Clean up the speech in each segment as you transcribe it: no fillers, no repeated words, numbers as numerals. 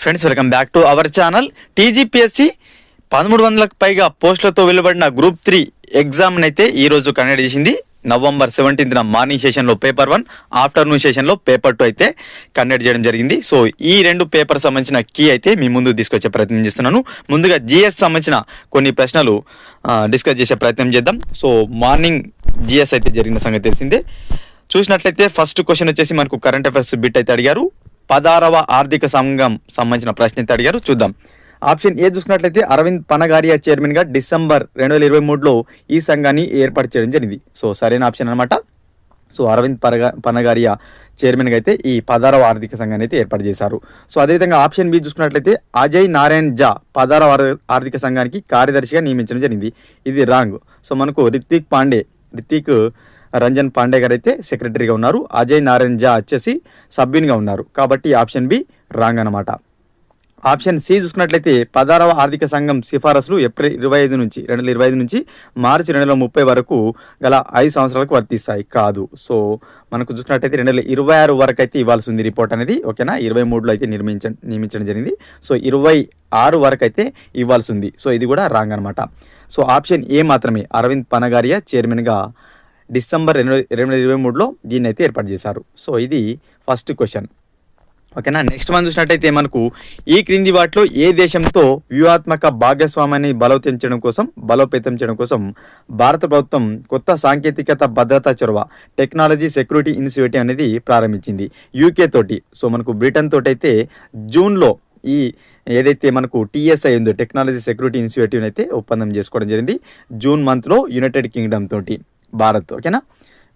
Friends, welcome back to our channel. TGPSC 1300లకు పైగా పోస్టులతో వెలువడిన గ్రూప్ 3 ఎగ్జామ్ అయితే ఈరోజు కండక్ట్ చేసింది. నవంబర్ 17న మార్నింగ్ సెషన్లో పేపర్ 1, ఆఫ్టర్నూన్ సెషన్లో పేపర్ 2 అయితే కండక్ట్ చేయడం జరిగింది. సో ఈ రెండు పేపర్ సంబంధించిన కీ అయితే మీ ముందు తీసుకొచ్చే ప్రయత్నం చేస్తున్నాను. ముందుగా జిఎస్ సంబంధించిన కొన్ని ప్రశ్నలు డిస్కస్ చేసే ప్రయత్నం చేద్దాం. సో మార్నింగ్ జిఎస్ అయితే జరిగిన సంగతి తెలిసిందే. చూసినట్లయితే ఫస్ట్ క్వశ్చన్ వచ్చేసి మనకు కరెంట్ అఫైర్స్ బిట్ అయితే అడిగారు. 16వ ఆర్థిక సంఘం సంబంధించిన ప్రశ్న అయితే అడిగారు. చూద్దాం. ఆప్షన్ ఏ చూసుకున్నట్లయితే అరవింద్ పనగారియా చైర్మన్గా డిసెంబర్ 2023లో ఈ సంఘాన్ని ఏర్పాటు చేయడం జరిగింది. సో సరైన ఆప్షన్ అనమాట. సో అరవింద్ పనగారియా చైర్మన్గా అయితే ఈ 16వ ఆర్థిక సంఘాన్ని అయితే ఏర్పాటు చేశారు. సో అదేవిధంగా ఆప్షన్ బి చూసుకున్నట్లయితే అజయ్ నారాయణ్ జా 16వ ఆర్థిక సంఘానికి కార్యదర్శిగా నియమించడం జరిగింది. ఇది రాంగ్. సో మనకు రిత్విక్ రంజన్ పాండే గారు అయితే సెక్రటరీగా ఉన్నారు. అజయ్ నారాయణ్ జా వచ్చేసి సభ్యునిగా ఉన్నారు. కాబట్టి ఆప్షన్ బి రాంగ్ అనమాట. ఆప్షన్ సి చూసుకున్నట్లయితే 16వ ఆర్థిక సంఘం సిఫారసులు ఏప్రిల్ 2025 నుంచి మార్చి 2030 వరకు గల 5 సంవత్సరాలకు వర్తిస్తాయి. కాదు. సో మనకు చూసుకున్నట్లయితే 2026 వరకు అయితే ఇవ్వాల్సి ఉంది రిపోర్ట్ అనేది. ఓకేనా. 23లో అయితే నియమించడం జరిగింది. సో 26 వరకు అయితే ఇవ్వాల్సి ఉంది. సో ఇది కూడా రాంగ్ అనమాట. సో ఆప్షన్ ఏ మాత్రమే అరవింద్ పనగారియా చైర్మన్గా డిసెంబర్ 2023లో దీన్ని అయితే ఏర్పాటు చేశారు. సో ఇది ఫస్ట్ క్వశ్చన్. ఓకేనా. నెక్స్ట్ మనం చూసినట్టయితే మనకు ఈ క్రింది వాటిలో ఏ దేశంతో వ్యూహాత్మక భాగస్వామ్యాన్ని బలోపేతం చేయడం కోసం భారత ప్రభుత్వం కొత్త సాంకేతికత భద్రతా చొరవ టెక్నాలజీ సెక్యూరిటీ ఇనిషియేటివ్ అనేది ప్రారంభించింది? యూకే తోటి. సో మనకు బ్రిటన్ తోటి అయితే జూన్లో ఈ ఏదైతే మనకు టీఎస్ఐ ఉందో టెక్నాలజీ సెక్యూరిటీ ఇనిషియేటివ్ అయితే ఒప్పందం చేసుకోవడం జరిగింది. జూన్ మంత్లో యునైటెడ్ కింగ్డమ్ తోటి భారత్. ఓకేనా.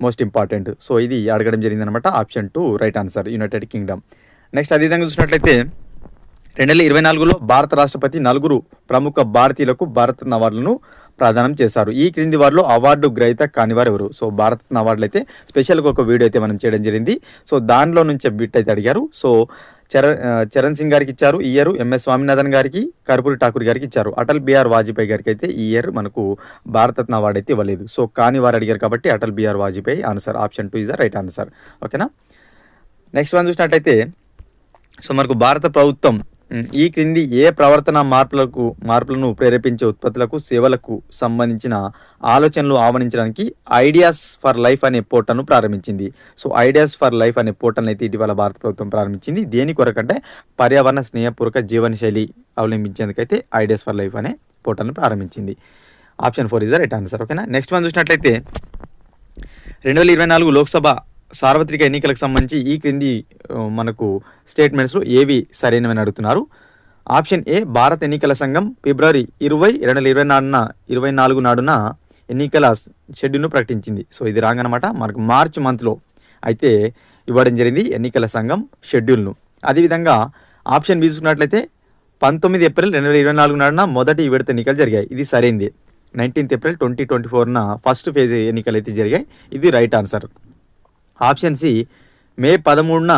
Most important. సో ఇది అడగడం జరిగింది అనమాట. Option 2 right answer, United Kingdom. Next అదేవిధంగా చూసినట్లయితే 2024లో భారత రాష్ట్రపతి 4 ప్రముఖ భారతీయులకు భారతరత్న అవార్డులను ప్రదానం చేశారు. ఈ క్రింది వారిలో అవార్డు గ్రహీత కానివారు ఎవరు? సో భారతరత్న అవార్డులు అయితే స్పెషల్గా ఒక వీడియో అయితే మనం చేయడం జరిగింది. సో దానిలో నుంచే బిట్ అయితే అడిగారు. సో చరణ్ సింగ్ గారికి ఇచ్చారు ఈ ఇయర్, ఎంఎస్ స్వామినాథన్ గారికి, కర్పూరి ఠాకూర్ గారికి ఇచ్చారు. అటల్ బిహార్ వాజ్పేయి గారికి అయితే ఈ ఇయర్ మనకు భారతరత్న అవార్డు అయితే ఇవ్వలేదు. సో కాని వారు అడిగారు కాబట్టి Atal Bihar Vajpayee answer. Option 2 is the right answer. ఓకేనా. నెక్స్ట్ వన్ చూసినట్టయితే సో మనకు భారత ప్రభుత్వం ఈ క్రింది ఏ ప్రవర్తన మార్పులను ప్రేరేపించే ఉత్పత్తులకు సేవలకు సంబంధించిన ఆలోచనలు ఆహ్వానించడానికి ఐడియాస్ ఫర్ లైఫ్ అనే పోర్టల్ను ప్రారంభించింది? సో ఐడియాస్ ఫర్ లైఫ్ అనే పోర్టల్ని అయితే ఇటీవల భారత ప్రభుత్వం ప్రారంభించింది. దేని కొరకంటే పర్యావరణ స్నేహపూర్వక జీవనశైలి అవలంబించేందుకైతే ఐడియాస్ ఫర్ లైఫ్ అనే పోర్టల్ను ప్రారంభించింది. Option 4 is the right answer. ఓకేనా. నెక్స్ట్ వన్ చూసినట్లయితే 2024 లోక్సభ సార్వత్రిక ఎన్నికలకు సంబంధించి ఈ క్రింది మనకు స్టేట్మెంట్స్లో ఏవి సరైనవని అడుగుతున్నారు. ఆప్షన్ ఏ భారత ఎన్నికల సంఘం ఫిబ్రవరి 20, 2024 నాడున ఎన్నికల షెడ్యూల్ను ప్రకటించింది. సో ఇది రాంగ్ అనమాట. మనకు మార్చ్ మంత్లో అయితే ఇవ్వడం జరిగింది ఎన్నికల సంఘం షెడ్యూల్ను. అదేవిధంగా ఆప్షన్ బి చూసుకున్నట్లయితే 19 ఏప్రిల్ 2024 నాడున మొదటి విడత ఎన్నికలు జరిగాయి. ఇది సరైంది. 19 ఏప్రిల్ 2024న ఫస్ట్ ఫేజ్ ఎన్నికలు అయితే జరిగాయి. ఇది రైట్ ఆన్సర్. ఆప్షన్ సి మే 13న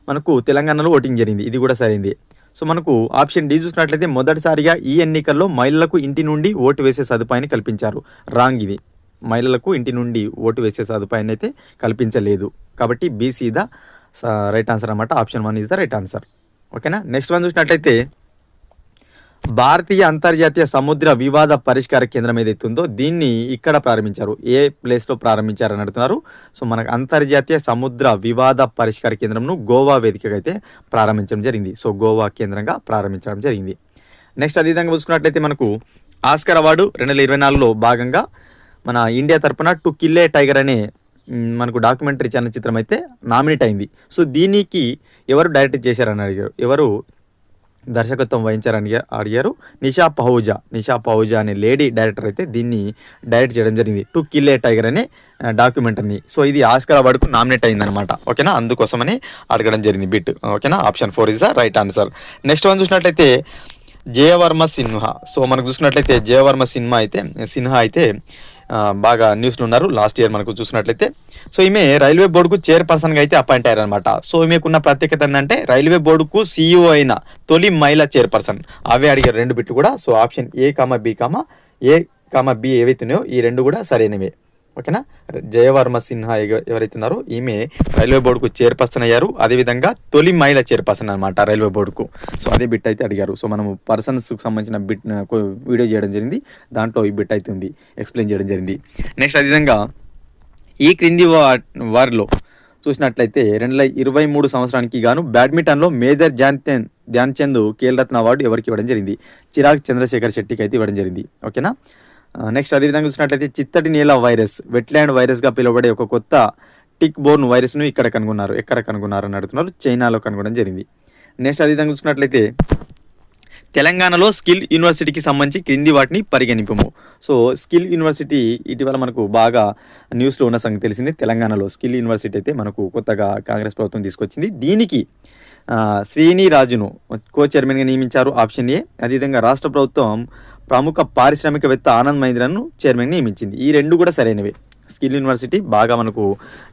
మనకు తెలంగాణలో ఓటింగ్ జరిగింది. ఇది కూడా సరైంది. సో మనకు ఆప్షన్ డి చూసినట్లయితే మొదటిసారిగా ఈ ఎన్నికల్లో మహిళలకు ఇంటి నుండి ఓటు వేసే సదుపాయాన్ని కల్పించారు. రాంగ్. ఇది మహిళలకు ఇంటి నుండి ఓటు వేసే సదుపాయాన్ని అయితే కల్పించలేదు. కాబట్టి బీసీ ద రైట్ ఆన్సర్ అనమాట. Option 1 is the right answer. ఓకేనా. నెక్స్ట్ వన్ చూసినట్లయితే భారతీయ అంతర్జాతీయ సముద్ర వివాద పరిష్కార కేంద్రం ఏదైతే ఉందో దీన్ని ఇక్కడ ప్రారంభించారు. ఏ ప్లేస్లో ప్రారంభించారని అడుగుతున్నారు. సో మనకు అంతర్జాతీయ సముద్ర వివాద పరిష్కార కేంద్రంను గోవా వేదికగా అయితే ప్రారంభించడం జరిగింది. సో గోవా కేంద్రంగా ప్రారంభించడం జరిగింది. నెక్స్ట్ అదేవిధంగా చూసుకున్నట్లయితే మనకు ఆస్కార్ అవార్డు 2024లో భాగంగా మన ఇండియా తరపున టు కిల్ ఏ టైగర్ అనే మనకు డాక్యుమెంటరీ చలనచిత్రం అయితే నామినేట్ అయింది. సో దీనికి ఎవరు డైరెక్ట్ చేశారని అడిగారు. ఎవరు దర్శకత్వం వహించారని అడిగారు. నిషా పహూజా అనే లేడీ డైరెక్టర్ అయితే దీన్ని డైరెక్ట్ చేయడం జరిగింది. టు కిల్ ఏ టైగర్ అనే డాక్యుమెంటరీని. సో ఇది ఆస్కార్ అవార్డుకు నామినేట్ అయిందనమాట. ఓకేనా. అందుకోసమని అడగడం జరిగింది బిట్. ఓకేనా. Option 4 is the right answer. Next one చూసినట్లయితే జయవర్మ సిన్హా. సో మనకు చూసినట్లయితే జయవర్మ సిన్హా అయితే బాగా న్యూస్లో ఉన్నారు. లాస్ట్ ఇయర్ మనకు చూసినట్లయితే సో ఈమె రైల్వే బోర్డుకు చైర్పర్సన్గా అయితే అపాయింట్ అయ్యారనమాట. సో ఈమెకున్న ప్రత్యేకత ఏంటంటే రైల్వే బోర్డుకు CEO అయిన తొలి మహిళా చైర్పర్సన్. అవే అడిగారు 2 బిట్లు కూడా. So option A, B, A, B ఏవైతున్నాయో ఈ 2 కూడా సరైనవే. ఓకేనా. జయవర్మ సిన్హా ఎవరైతే ఉన్నారో ఈమె రైల్వే బోర్డుకు చైర్పర్సన్ అయ్యారు. అదేవిధంగా తొలి మహిళ చైర్పర్సన్ అనమాట రైల్వే బోర్డుకు. సో అదే బిట్ అయితే అడిగారు. సో మనము పర్సన్స్కి సంబంధించిన బిట్ వీడియో చేయడం జరిగింది, దాంట్లో ఈ బిట్ అయితే ఉంది, ఎక్స్ప్లెయిన్ చేయడం జరిగింది. నెక్స్ట్ అదేవిధంగా ఈ క్రింది వారిలో చూసినట్లయితే 2023 సంవత్సరానికి గాను బ్యాడ్మింటన్లో మేజర్ ధ్యాన్ చంద్ ఖేల్ రత్న అవార్డు ఎవరికి ఇవ్వడం జరిగింది? చిరాగ్ చంద్రశేఖర్ శెట్టికి అయితే ఇవ్వడం జరిగింది. ఓకేనా. నెక్స్ట్ అదేవిధంగా చూసినట్లయితే చిత్తడి నేల వైరస్, వెట్లాండ్ వైరస్గా పిలువబడే ఒక కొత్త టిక్ బోర్న్ వైరస్ను ఎక్కడ కనుగొన్నారు అని అడుగుతున్నారు. చైనాలో కనుగొనడం జరిగింది. నెక్స్ట్ అదేవిధంగా చూసినట్లయితే తెలంగాణలో స్కిల్ యూనివర్సిటీకి సంబంధించి క్రింది వాటిని పరిగణింపము. సో స్కిల్ యూనివర్సిటీ ఇటీవల మనకు బాగా న్యూస్లో ఉన్న సంగతి తెలిసింది. తెలంగాణలో స్కిల్ యూనివర్సిటీ అయితే మనకు కొత్తగా కాంగ్రెస్ ప్రభుత్వం తీసుకొచ్చింది. దీనికి శ్రీని రాజును కో చైర్మన్గా నియమించారు, ఆప్షన్ ఏ. అదేవిధంగా రాష్ట్ర ప్రభుత్వం ప్రముఖ పారిశ్రామికవేత్త ఆనంద్ మహీంద్రను చైర్మన్గా నియమించింది. ఈ రెండు కూడా సరైనవే. స్కిల్ యూనివర్సిటీ బాగా మనకు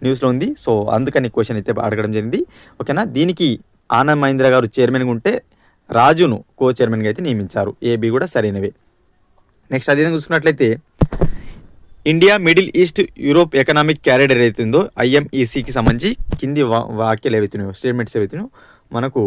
న్యూస్లో ఉంది, సో అందుకని క్వశ్చన్ అయితే అడగడం జరిగింది. ఓకేనా. దీనికి ఆనంద్ మహీంద్ర గారు చైర్మన్గా ఉంటే రాజును కో చైర్మన్గా అయితే నియమించారు. ఏబి కూడా సరైనవే. నెక్స్ట్ అదేవిధంగా చూసుకున్నట్లయితే India middle east Europe economic corridor ఏదైతుందో IMECకి సంబంధించి కింది వాక్యాలు ఏవైతున్నాయో, స్టేట్మెంట్స్ ఏవైతున్నాయో మనకు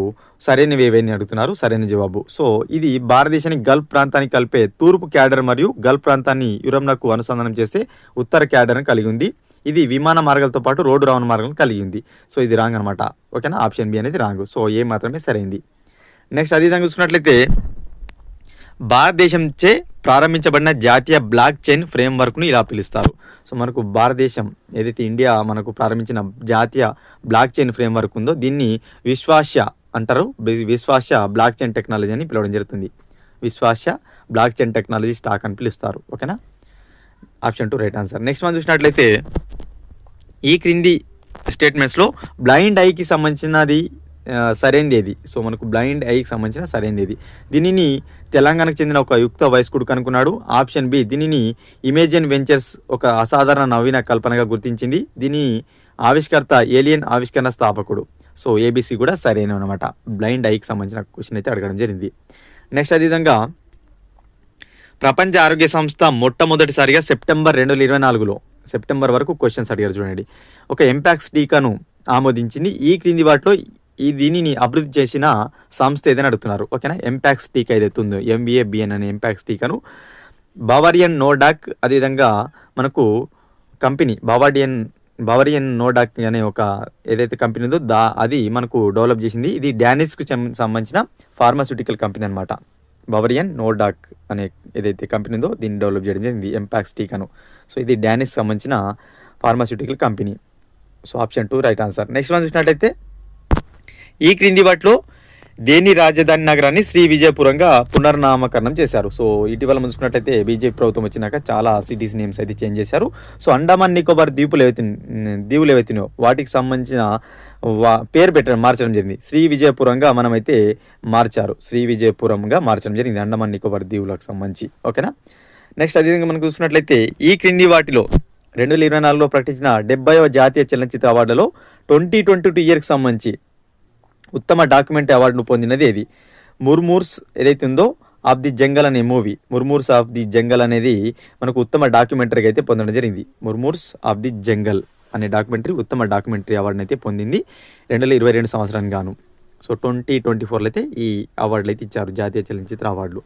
సరైనవి ఏవైనా అడుగుతున్నారు. సరైన జవాబు. సో ఇది భారతదేశానికి గల్ఫ్ ప్రాంతానికి కలిపే తూర్పు క్యాడర్ మరియు గల్ఫ్ ప్రాంతాన్ని యూరప్నకు అనుసంధానం చేస్తే ఉత్తర క్యాడర్ని కలిగి ఉంది. ఇది విమాన మార్గాలతో పాటు రోడ్డు రవాణా మార్గాలను కలిగి ఉంది. సో ఇది రాంగ్ అనమాట. ఓకేనా. ఆప్షన్ బి అనేది రాంగ్. సో ఏ మాత్రమే సరైంది. నెక్స్ట్ అదేవిధంగా చూసుకున్నట్లయితే భారతదేశంచే ప్రారంభించబడిన జాతీయ బ్లాక్ చైన్ ఫ్రేమ్వర్క్ను ఇలా పిలుస్తారు. సో మనకు భారతదేశం ఏదైతే ఇండియా మనకు ప్రారంభించిన జాతీయ బ్లాక్ చైన్ ఫ్రేమ్వర్క్ ఉందో దీన్ని విశ్వాస్య అంటారు. విశ్వాస్య బ్లాక్ చైన్ టెక్నాలజీ అని పిలవడం జరుగుతుంది. విశ్వాస్య బ్లాక్ చైన్ టెక్నాలజీ స్టాక్ అని పిలుస్తారు. ఓకేనా. Option 2 right answer. నెక్స్ట్ మనం చూసినట్లయితే ఈ క్రింది స్టేట్మెంట్స్లో బ్లైండ్ ఐకి సంబంధించినది సరైనది ఏది? సో మనకు బ్లైండ్ ఐకి సంబంధించిన సరైనది ఏది? దీనిని తెలంగాణకు చెందిన ఒక యుక్త వయస్కుడు కనుక్కున్నాడు. ఆప్షన్ బి దీనిని ఇమేజిన్ వెంచర్స్ ఒక అసాధారణ నవీన కల్పనగా గుర్తించింది. దీని ఆవిష్కర్త ఏలియన్ ఆవిష్కరణ స్థాపకుడు. సో ABC కూడా సరైన అనమాట. బ్లైండ్ ఐకి సంబంధించిన క్వశ్చన్ అయితే అడగడం జరిగింది. నెక్స్ట్ అదేవిధంగా ప్రపంచ ఆరోగ్య సంస్థ మొట్టమొదటిసారిగా సెప్టెంబర్ 2024లో సెప్టెంబర్ వరకు క్వశ్చన్స్ అడిగారు చూడండి. ఒక ఎంపాక్స్ టీకాను ఆమోదించింది. ఈ క్రింది వాటిలో దీనిని అభివృద్ధి చేసిన సంస్థ ఏదైనా అడుగుతున్నారు. ఓకేనా. ఎంపాక్స్ టీకా ఏదైతే ఉందో MVABN అనే ఎంపాక్స్ టీకాను బావరియన్ నోడాక్, అదేవిధంగా మనకు కంపెనీ బావరియన్ నోడాక్ అనే ఒక ఏదైతే కంపెనీ ఉందో అది మనకు డెవలప్ చేసింది. ఇది డానిష్కు సంబంధించిన ఫార్మాస్యూటికల్ కంపెనీ అనమాట. బావరియన్ నోడాక్ అనే ఏదైతే కంపెనీ ఉందో దీన్ని డెవలప్ చేయడం జరిగింది ఎంపాక్స్ టీకాను. సో ఇది డానిష్ సంబంధించిన pharmaceutical company. So option 2 right answer. Next one చూసినట్లయితే ఈ క్రింది వాటిలో దేని రాజధాని నగరాన్ని శ్రీ విజయపురంగా పునర్నామకరణం చేశారు? సో ఇటీవల మనం చూసుకున్నట్లయితే బీజేపీ ప్రభుత్వం వచ్చినాక చాలా సిటీస్ నేమ్స్ అయితే చేంజ్ చేశారు. సో అండమాన్ నికోబార్ దీవులు ఏవైతున్నాయో వాటికి సంబంధించిన పేరు మార్చడం జరిగింది. శ్రీ విజయపురంగా మనమైతే మార్చారు. శ్రీ విజయపురంగా మార్చడం జరిగింది అండమాన్ నికోబార్ దీవులకు సంబంధించి. ఓకేనా. నెక్స్ట్ అదేవిధంగా మనం చూసుకున్నట్లయితే ఈ క్రింది వాటిలో 2024లో ప్రకటించిన 70వ జాతీయ చలనచిత్ర అవార్డులో 2022 ఇయర్కి సంబంధించి ఉత్తమ డాక్యుమెంటరీ అవార్డును పొందినది ఏది? ముర్మూర్స్ ఏదైతే ఉందో ఆఫ్ ది జంగల్ అనే మూవీ, ముర్మూర్స్ ఆఫ్ ది జంగల్ అనేది మనకు ఉత్తమ డాక్యుమెంటరీగా అయితే పొందడం జరిగింది. ముర్మూర్స్ ఆఫ్ ది జంగల్ అనే డాక్యుమెంటరీ ఉత్తమ డాక్యుమెంటరీ అవార్డును అయితే పొందింది 2022 సంవత్సరానికి గాను. సో 2024లో అయితే ఈ అవార్డులు అయితే ఇచ్చారు, జాతీయ చలనచిత్ర అవార్డులు.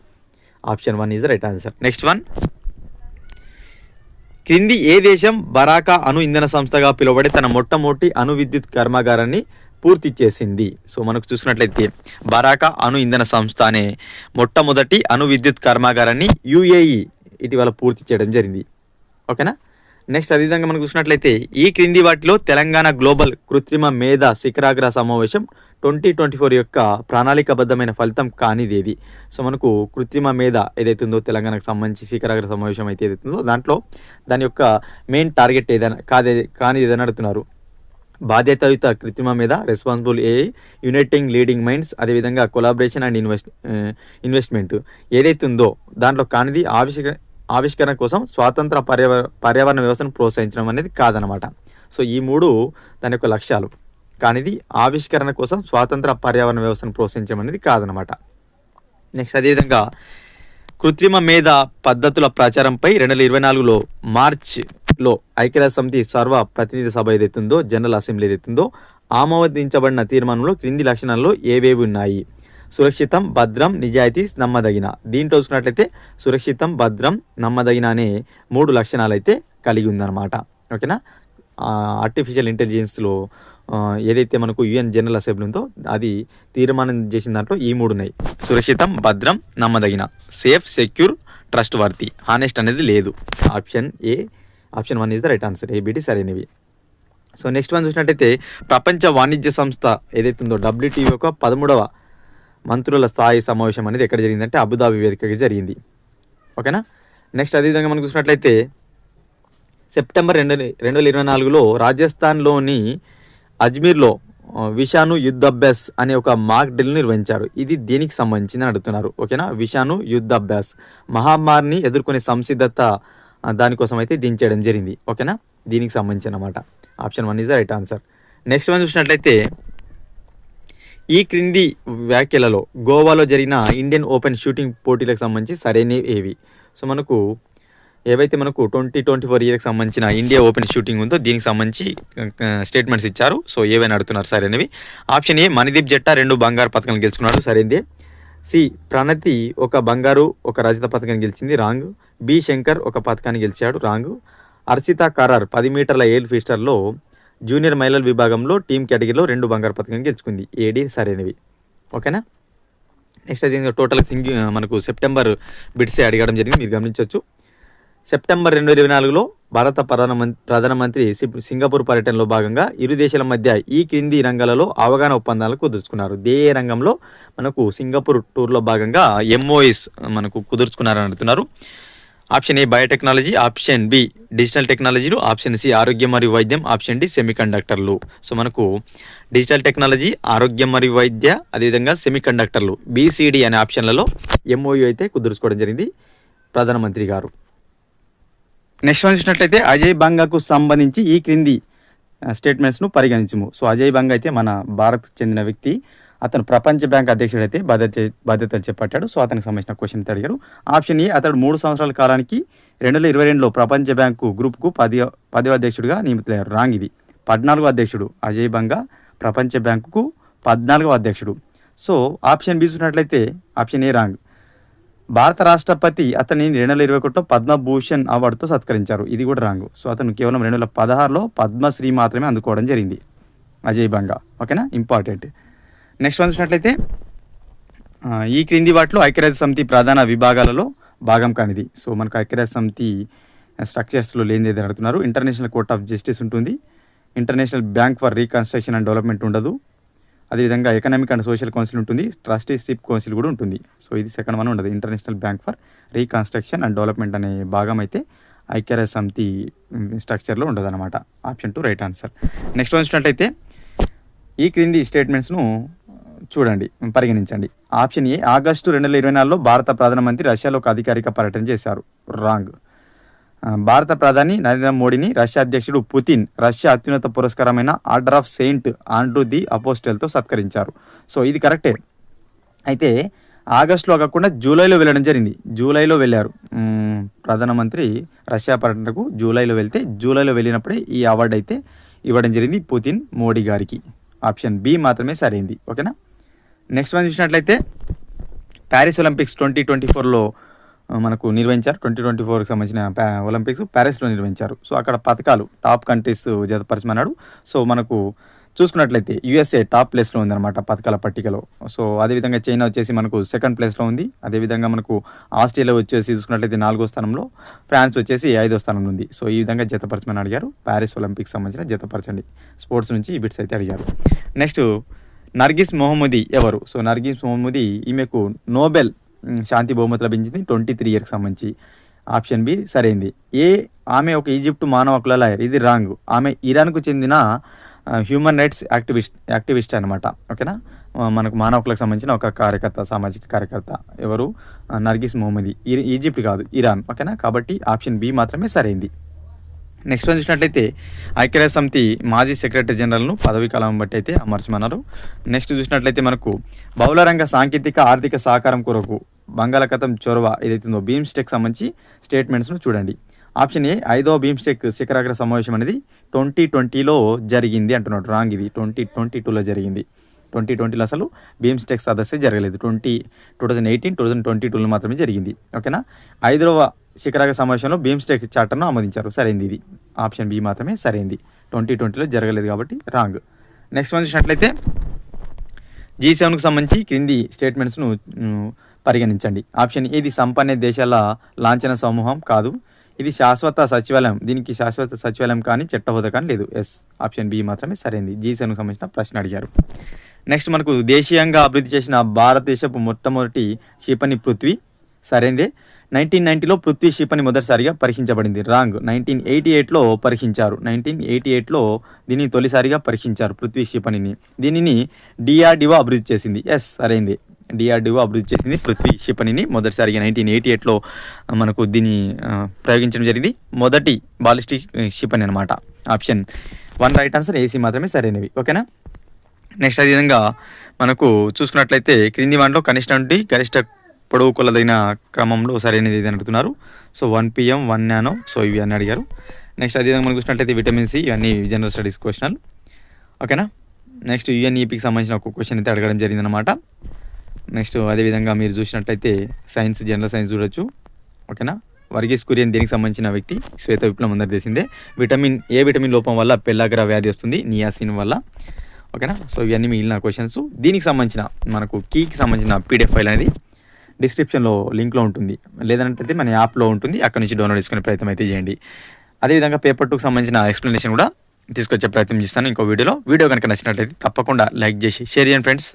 Option 1 is the right answer. Next one, క్రింది ఏ దేశం బరాకా అణు ఇంధన సంస్థగా పిలువబడే తన మొట్టమొదటి అణు విద్యుత్ కర్మాగారాన్ని పూర్తి చేసింది? సో మనకు చూసినట్లయితే బరాకా అణు ఇంధన సంస్థ అనే మొట్టమొదటి అణు విద్యుత్ కర్మాగారాన్ని UAE ఇటీవల పూర్తి చేయడం జరిగింది. ఓకేనా. నెక్స్ట్ అదేవిధంగా మనం చూసినట్లయితే ఈ క్రింది వాటిలో తెలంగాణ గ్లోబల్ కృత్రిమ మేధ శిఖరాగ్ర సమావేశం 2024 యొక్క ప్రణాళికాబద్ధమైన ఫలితం కానిది ఏది? సో మనకు కృత్రిమ మేధ ఏదైతే ఉందో తెలంగాణకు సంబంధించి శిఖరాగ్ర సమావేశం అయితే ఏదైతుందో దాంట్లో దాని యొక్క మెయిన్ టార్గెట్ ఏదైనా కానిది ఏదైనా అడుగుతున్నారు. బాధ్యతాయుత కృత్రిమ మీద responsible AI, uniting leading minds, అదేవిధంగా కొలాబరేషన్ అండ్ ఇన్వెస్ట్మెంట్ ఏదైతే ఉందో దాంట్లో కానిది ఆవిష్కరణ కోసం స్వాతంత్ర పర్యావరణ వ్యవస్థను ప్రోత్సహించడం అనేది కాదనమాట. సో ఈ మూడు దాని యొక్క లక్ష్యాలు. కానిది ఆవిష్కరణ కోసం స్వాతంత్ర పర్యావరణ వ్యవస్థను ప్రోత్సహించడం అనేది కాదనమాట. నెక్స్ట్ అదేవిధంగా కృత్రిమ మేధ పద్ధతుల ప్రచారంపై 2024లో మార్చిలో ఐక్యరాజ్య సమితి సర్వ ప్రతినిధి సభ ఏదైతుందో, జనరల్ అసెంబ్లీ ఏదైతుందో ఆమోదించబడిన తీర్మానంలో క్రింది లక్షణాల్లో ఏవేవి ఉన్నాయి? సురక్షితం, భద్రం, నిజాయితీ, నమ్మదగిన. దీంట్లో చూసుకున్నట్లయితే సురక్షితం, భద్రం, నమ్మదగిన అనే 3 లక్షణాలు అయితే కలిగి ఉందన్నమాట. ఓకేనా. ఆర్టిఫిషియల్ ఇంటెలిజెన్స్లో ఏదైతే మనకు యుఎన్ జనరల్ అసెంబ్లీ ఉందో అది తీర్మానం చేసిన దాంట్లో ఈ 3 ఉన్నాయి. సురక్షితం, భద్రం, నమ్మదగిన. Safe, secure, trustworthy. Honest అనేది లేదు. Option 1 is the right answer. ABT సరైనవి. సో నెక్స్ట్ వన్ చూసినట్టయితే ప్రపంచ వాణిజ్య సంస్థ ఏదైతే ఉందో WTO యొక్క 13వ మంత్రుల స్థాయి సమావేశం అనేది ఎక్కడ జరిగిందంటే అబుదాబి వేదికగా జరిగింది. ఓకేనా. నెక్స్ట్ అదేవిధంగా మనం చూసినట్లయితే సెప్టెంబర్ 2024లో రాజస్థాన్లోని అజ్మీర్లో విషాను యుద్ధాభ్యాస్ అనే ఒక మాక్ డ్రిల్ నిర్వహించారు. ఇది దీనికి సంబంధించింది అడుగుతున్నారు. ఓకేనా. విషాను యుద్ధాభ్యాస్ మహమ్మారిని ఎదుర్కొనే సంసిద్ధత దానికోసం అయితే దీన్ని చేయడం జరిగింది. ఓకేనా. దీనికి సంబంధించి అన్నమాట. Option 1 is the right answer. Next one చూసినట్లయితే ఈ క్రింది వ్యాఖ్యలలో గోవాలో జరిగిన ఇండియన్ ఓపెన్ షూటింగ్ పోటీలకు సంబంధించి సరైనవి ఏవి? సో మనకు ఏవైతే మనకు 2024 ఇయర్కి సంబంధించిన ఇండియా ఓపెన్ షూటింగ్ ఉందో దీనికి సంబంధించి స్టేట్మెంట్స్ ఇచ్చారు. సో ఏవైనా అడుగుతున్నారు సరైనవి. ఆప్షన్ ఏ మణిదీప్ జట్టా 2 బంగారు పథకాలు గెలుచుకున్నాడు. సరైనదే. సి ప్రణతి 1 బంగారు 1 రజత పథకాన్ని గెలిచింది. రాంగ్. బి శంకర్ 1 పథకాన్ని గెలిచాడు. రాంగ్. అర్చితా కరార్ 10 మీటర్ల ఎయిర్ పిస్టల్లో జూనియర్ మహిళల విభాగంలో టీం కేటగిరీలో 2 బంగారు పథకాన్ని గెలుచుకుంది. ఏడి సరైనవి. ఓకేనా. నెక్స్ట్ అది టోటల్ మనకు సెప్టెంబర్ బిట్సే అడగడం జరిగింది, మీరు గమనించవచ్చు. సెప్టెంబర్ 2024లో భారత ప్రధానమంత్రి సింగపూర్ పర్యటనలో భాగంగా ఇరు దేశాల మధ్య ఈ క్రింది రంగాలలో అవగాహన ఒప్పందాలు కుదుర్చుకున్నారు. ఏ రంగంలో? మనకు సింగపూర్ టూర్లో భాగంగా MOUs మనకు కుదుర్చుకున్నారని అంటున్నారు. Option A biotechnology, option B digital టెక్నాలజీలు, ఆప్షన్ సి ఆరోగ్యం మరియు వైద్యం, ఆప్షన్ డి సెమీకండక్టర్లు. సో మనకు డిజిటల్ టెక్నాలజీ, ఆరోగ్యం మరియు వైద్య, అదేవిధంగా సెమీకండక్టర్లు BCD అనే ఆప్షన్లలో MOU అయితే కుదుర్చుకోవడం జరిగింది ప్రధానమంత్రి గారు. నెక్స్ట్ వన్ చూసినట్లయితే అజయ్ బంగాకు సంబంధించి ఈ క్రింది స్టేట్మెంట్స్ను పరిగణించము. సో అజయ్ బంగా అయితే మన భారత్ చెందిన వ్యక్తి. అతను ప్రపంచ బ్యాంక్ అధ్యక్షుడు అయితే బాధ్యతలు చేపట్టాడు. సో అతనికి సంబంధించిన క్వశ్చన్ అడిగారు. ఆప్షన్ ఏ అతడు 3 సంవత్సరాల కాలానికి 2022లో ప్రపంచ బ్యాంకు గ్రూప్కు 10వ అధ్యక్షుడిగా నియమితులయ్యారు. రాంగ్ ఇది. 14వ అధ్యక్షుడు అజయ్ బంగా ప్రపంచ బ్యాంకుకు 14వ అధ్యక్షుడు. సో ఆప్షన్ బి చూసినట్లయితే ఆప్షన్ ఏ రాంగ్. భారత రాష్ట్రపతి అతన్ని 2021లో పద్మభూషణ్ అవార్డుతో సత్కరించారు. ఇది కూడా రాంగ్. సో అతను కేవలం 2016లో పద్మశ్రీ మాత్రమే అందుకోవడం జరిగింది అజయ్ బంగా. ఓకేనా. ఇంపార్టెంట్. నెక్స్ట్ వన్ చూసినట్లయితే ఈ క్రింది వాటిలో ఐక్యరాజ్య సమితి ప్రధాన విభాగాలలో భాగం కానిది. సో మనకు ఐక్యరాజ్య సమితి స్ట్రక్చర్స్లో లేనిది అడుగుతున్నారు. ఇంటర్నేషనల్ కోర్ట్ ఆఫ్ జస్టిస్ ఉంటుంది. International bank for reconstruction and development ఉండదు. అదేవిధంగా ఎకనామిక్ అండ్ సోషల్ కౌన్సిల్ ఉంటుంది. ట్రస్టీషిప్ కౌన్సిల్ కూడా ఉంటుంది. సో ఇది సెకండ్ వన్ ఉండదు. International bank for reconstruction and development అనే భాగం అయితే ఐక్యరాజ్య సమితి స్ట్రక్చర్లో ఉండదు అనమాట. Option 2 right answer. Next one చూసినట్లయితే ఈ క్రింది స్టేట్మెంట్స్ను చూడండి, పరిగణించండి. ఆప్షన్ ఏ ఆగస్టు 2024లో భారత ప్రధానమంత్రి రష్యాలో ఒక అధికారిక పర్యటన చేశారు. రాంగ్. భారత ప్రధాని నరేంద్ర మోడీని రష్యా అధ్యక్షుడు పుతిన్ రష్యా అత్యున్నత పురస్కారమైన order of Saint Andrew the అపోస్టల్తో సత్కరించారు. సో ఇది కరెక్టే. అయితే ఆగస్టులో కాకుండా జూలైలో వెళ్ళడం జరిగింది. జూలైలో వెళ్ళారు ప్రధానమంత్రి రష్యా పర్యటనకు. జూలైలో వెళ్తే జూలైలో వెళ్ళినప్పుడే ఈ అవార్డు అయితే ఇవ్వడం జరిగింది పుతిన్ మోడీ గారికి. ఆప్షన్ బి మాత్రమే సరైంది. ఓకేనా. నెక్స్ట్ వన్ చూసినట్లయితే ప్యారిస్ ఒలింపిక్స్ 2024లో మనకు నిర్వహించారు. 2024కి సంబంధించిన ఒలింపిక్స్ ప్యారిస్లో నిర్వహించారు. సో అక్కడ పథకాలు టాప్ కంట్రీస్ జతపరచమన్నాడు. సో మనకు చూసుకున్నట్లయితే USA టాప్ ప్లేస్లో ఉందన్నమాట పథకాల పట్టికలో. సో అదేవిధంగా చైనా వచ్చేసి మనకు సెకండ్ ప్లేస్లో ఉంది. అదేవిధంగా మనకు ఆస్ట్రేలియా వచ్చేసి చూసుకున్నట్లయితే 4వ స్థానంలో, ఫ్రాన్స్ వచ్చేసి 5వ స్థానంలో ఉంది. సో ఈ విధంగా జతపరచమని అడిగారు. ప్యారిస్ ఒలింపిక్స్ సంబంధించిన జతపరచండి స్పోర్ట్స్ నుంచి ఈ బిట్స్ అయితే అడిగారు. నెక్స్ట్ నర్గిస్ మొహమ్మదీ ఎవరు? సో నర్గిస్ మొహమ్మదీ ఈమెకు నోబెల్ శాంతి బహుమతి లభించింది 23 ఇయర్కి సంబంధించి. ఆప్షన్ బి సరైంది. ఆమె ఒక ఈజిప్ట్ మానవ హక్కుల లాయర్. ఇది రాంగ్. ఆమె ఇరాన్కు చెందిన హ్యూమన్ రైట్స్ యాక్టివిస్ట్ అనమాట. ఓకేనా. మనకు మానవ హక్కులకు సంబంధించిన ఒక కార్యకర్త, సామాజిక కార్యకర్త. ఎవరు? నర్గిస్ మొహమ్మదీ. ఈజిప్ట్ కాదు, ఇరాన్. ఓకేనా. కాబట్టి ఆప్షన్ బి మాత్రమే సరైంది. నెక్స్ట్ వన్ చూసినట్లయితే ఐక్యరాజ్య సమితి మాజీ సెక్రటరీ జనరల్ను పదవీ కాలం బట్టి అయితే అమర్చమన్నారు. నెక్స్ట్ చూసినట్లయితే మనకు బహుళ రంగ సాంకేతిక ఆర్థిక సహకారం కొరకు బంగాళాఖాతం చొరవ ఏదైతుందో BIMSTEC సంబంధించి స్టేట్మెంట్స్ను చూడండి. ఆప్షన్ ఏ 5వ BIMSTEC శిఖరాగ్ర సమావేశం అనేది 2020లో జరిగింది అంటున్నాడు. రాంగ్, ఇది 2022లో జరిగింది. 2020లో అసలు BIMSTEC సదస్సు జరగలేదు. 2018, 2022లో మాత్రమే జరిగింది. ఓకేనా. 5వ శిఖరాగ్ర సమావేశంలో BIMSTEC చార్టర్ను ఆమోదించారు. సరైంది, ఇది ఆప్షన్ బి మాత్రమే సరైంది. 2020లో జరగలేదు కాబట్టి రాంగ్. నెక్స్ట్ వన్ చూసినట్లయితే G7కు సంబంధించి క్రింది స్టేట్మెంట్స్ను పరిగణించండి. ఆప్షన్ ఏది సంపన్న దేశాల లాంఛన సమూహం కాదు, ఇది శాశ్వత సచివాలయం, దీనికి శాశ్వత సచివాలయం కానీ చట్ట హోదా కానీ లేదు. ఎస్, ఆప్షన్ బి మాత్రమే సరైంది. G7కు సంబంధించిన ప్రశ్న అడిగారు. నెక్స్ట్ మనకు దేశీయంగా అభివృద్ధి చేసిన భారతదేశపు మొట్టమొదటి క్షిపణి పృథ్వీ. సరైందే. 1990లో పృథ్వీ క్షిపణి మొదటిసారిగా పరీక్షించబడింది. రాంగ్, 1988లో పరీక్షించారు. 1988లో దీన్ని తొలిసారిగా పరీక్షించారు పృథ్వీ క్షిపణిని. దీనిని DRDO అభివృద్ధి చేసింది. ఎస్, సరైంది. DRDO అభివృద్ధి చేసింది పృథ్వీ క్షిపణిని మొదటిసారిగా 1988లో మనకు దీన్ని ప్రయోగించడం జరిగింది. మొదటి బాలిస్టిక్ క్షిపణి అనమాట. ఆప్షన్ 1 రైట్ ఆన్సర్, ఏసీ మాత్రమే సరైనవి. ఓకేనా. నెక్స్ట్ అదేవిధంగా మనకు చూసుకున్నట్లయితే క్రింది వాటిలో కనిష్ట నుండి గరిష్ట పొడవు కొలదైన క్రమంలో సరైనది ఏది అడుగుతున్నారు. సో 1 PM 1 నానో, సో ఇవి అన్నీ అడిగారు. నెక్స్ట్ అదేవిధంగా మనం చూసినట్లయితే విటమిన్ సి, ఇవన్నీ జనరల్ స్టడీస్ క్వశ్చన్లు. ఓకేనా. నెక్స్ట్ UNEPకి సంబంధించిన ఒక క్వశ్చన్ అయితే అడగడం జరిగిందనమాట. నెక్స్ట్ అదేవిధంగా మీరు చూసినట్లయితే సైన్స్, జనరల్ సైన్స్ చూడొచ్చు. ఓకేనా. వర్గీస్ కురియన్ దేనికి సంబంధించిన వ్యక్తి? శ్వేత విప్లవం అందరు తెలిసిందే. ఏ విటమిన్ లోపం వల్ల పెల్లాగ్రా వ్యాధి వస్తుంది? నియాసిన్ వల్ల. ఓకేనా. సో ఇవన్నీ మిగిలిన క్వశ్చన్స్. దీనికి సంబంధించిన మనకు కీకి సంబంధించిన PDF ఫైల్ అనేది డిస్క్రిప్షన్లో లింక్లో ఉంటుంది, లేదంటే మన యాప్లో ఉంటుంది, అక్కడ నుంచి డౌన్లోడ్ చేసుకునే ప్రయత్నం అయితే చేయండి. అదేవిధంగా పేపర్ 2కి సంబంధించిన ఎక్స్ప్లెనేషన్ కూడా తీసుకొచ్చే ప్రయత్నం చేస్తాను ఇంకో వీడియో కనుక నచ్చినట్లయితే తప్పకుండా లైక్ చేసి షేర్ చేయండి ఫ్రెండ్స్.